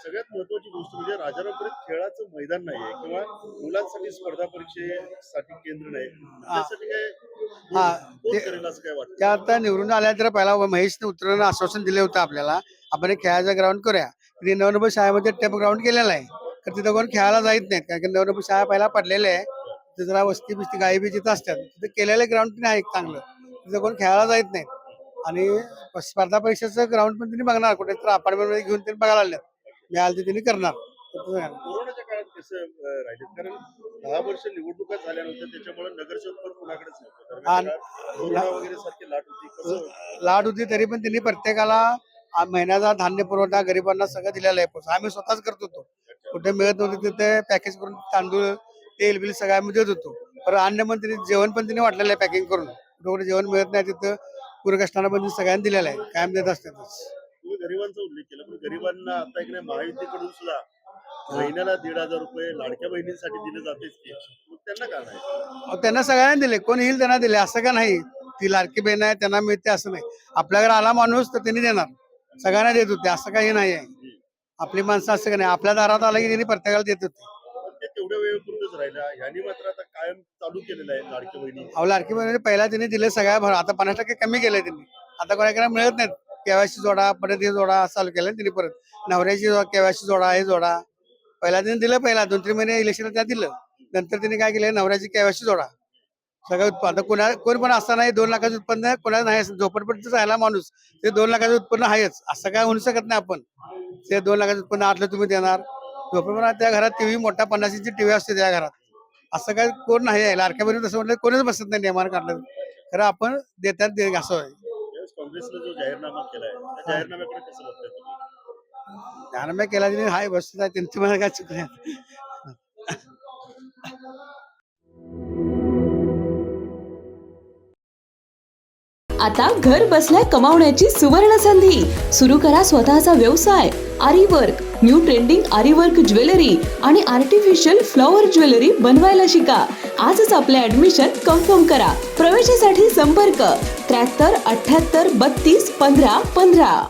सगळ्यात महत्वाची गोष्ट म्हणजे राजारामपुरीत खेळाचं मैदान नाहीये किंवा मुलांसाठी स्पर्धा परीक्षेसाठी केंद्र नाही. हा त्यासाठी काय हा, कोण ते करेल असं काय वाटतं? त्या आता निवडून आल्या तर पहिला महेशने उतरवणं आश्वासन दिले होतं आपल्याला, आपण एक खेळाचं ग्राउंड करूया. तिथे 9 नंबर शाळेमध्ये टप ग्राउंड केलेला आहे, तर तिथं कोण खेळायला जात नाहीत, कारण की 9 नंबर शाळा पहिला पडलेले आहे. तिथे जरा वस्ती बिस्ती गाई बी जिथं असतात, तिथे केलेलं ग्राउंड नाही एक चांगलं, तिथं कोण खेळायला जात नाहीत. आणि स्पर्धा परीक्षेचं ग्राउंड पण त्यांनी बघणार, कुठे तर अपार्टमेंट मध्ये घेऊन त्यांनी बघायला लागल्यात, मिळालं ते त्यांनी करणार. कोरोनाच्या काळात कसं राहिलेत? कारण 10 वर्ष निवडणुका झाल्यानंतर त्याच्यामुळे नगरसेवक पण कुणाकडेच नव्हतं. हा, दरम्यानच्या काळात कोरोना वगैरे सारखी लाट होती. कसं लाट होती तरी पण त्यांनी प्रत्येकाला महिन्याचा धान्य पुरवठा गरिबांना सगळं दिलेला आहे. आम्ही स्वतःच करत होतो, कुठे मिळत नव्हते तिथे पॅकेज करून तांदूळ तेल बिल सगळं आम्ही देत होतो. पण अन्न पण त्यांनी जेवण पण त्यांनी वाटलेलं आहे पॅकिंग करून, कुठे जेवण मिळत नाही तिथं पूरग्रस्तांना पण सगळ्यांनी दिलेलं आहे, कायम देत असतातच. तुम्ही गरिबांचा उल्लेख केला, पण गरिबांना आता इकडे महायुतीकडून सुद्धा महिन्याला 1,500 रुपये लाडक्या बहिणींसाठी दिले जातेच की, मग त्यांना काय नाही? त्यांना सगळ्यांना दिले, कोण येईल त्यांना दिले, असं का नाही. ती लाडकी बहीण आहे त्यांना मिळते असं नाही. आपल्याकडे आला माणूस तर त्यांनी देणार, सगळ्यांना देत होते, असं काही नाही आहे. आपली माणसं असं का नाही, आपल्या दारात आलं की त्यांनी प्रत्येकाला देत होते. पण ते तेवढ्या वेळेपुरतच राहिला. ह्यांनी मात्र आता कायम चालू केलेलं आहे लाडक्या बहिणी. अहो लाडकी बहीण पहिला त्यांनी दिले सगळ्या भर, आता 50% कमी केलंय त्यांनी. आता कोणाकडे मिळत नाहीत. केवायसी जोडा, परत हे जोडा असं चालू केलं त्यांनी. परत नवऱ्याची केवायसी जोडा, हे जोडा पहिला त्यांनी दिलं, पहिला 2-3 महिने इलेक्शन त्या दिलं. नंतर त्यांनी काय केलं, नवऱ्याची केवायसी जोडा सगळं उत्पन्न. कोण पण असताना 2 लाखाचं उत्पन्न कोणाला नाही, झोपडपट्टीच राहिला माणूस ते 2 लाखाचं उत्पन्न आहेच, असं काय होऊ शकत नाही. आपण ते 2 लाखाचं उत्पन्न आटलं तुम्ही देणार, झोपडपट्टी त्या घरात टीव्ही मोठा 50 इंची टीव्ही असते त्या घरात, असं काय कोण नाही आहे. लाडक्या बहिणी तसं म्हटलं कोणीच बसत नाही नियमान काढलं, खरं आपण देतात ते असं आहे. त्यावेळेस काँग्रेसने जो जाहीरनामा केलाय त्या जाहीरनाम्याकडे कसं बघताय तुम्ही? ध्यान केला तिने हाय बसत आहे, त्यांची मला काय चुक नाही. आता घर बसल्या कमावण्याची सुवर्ण संधी. सुरू करा स्वतःचा व्यवसाय. आरी वर्क, न्यू ट्रेंडिंग आरी वर्क ज्वेलरी आणि आर्टिफिशियल फ्लॉवर ज्वेलरी बनवायला शिका. आजच आपले ऍडमिशन कन्फर्म करा. प्रवेशासाठी संपर्क 73 78 32 15 15.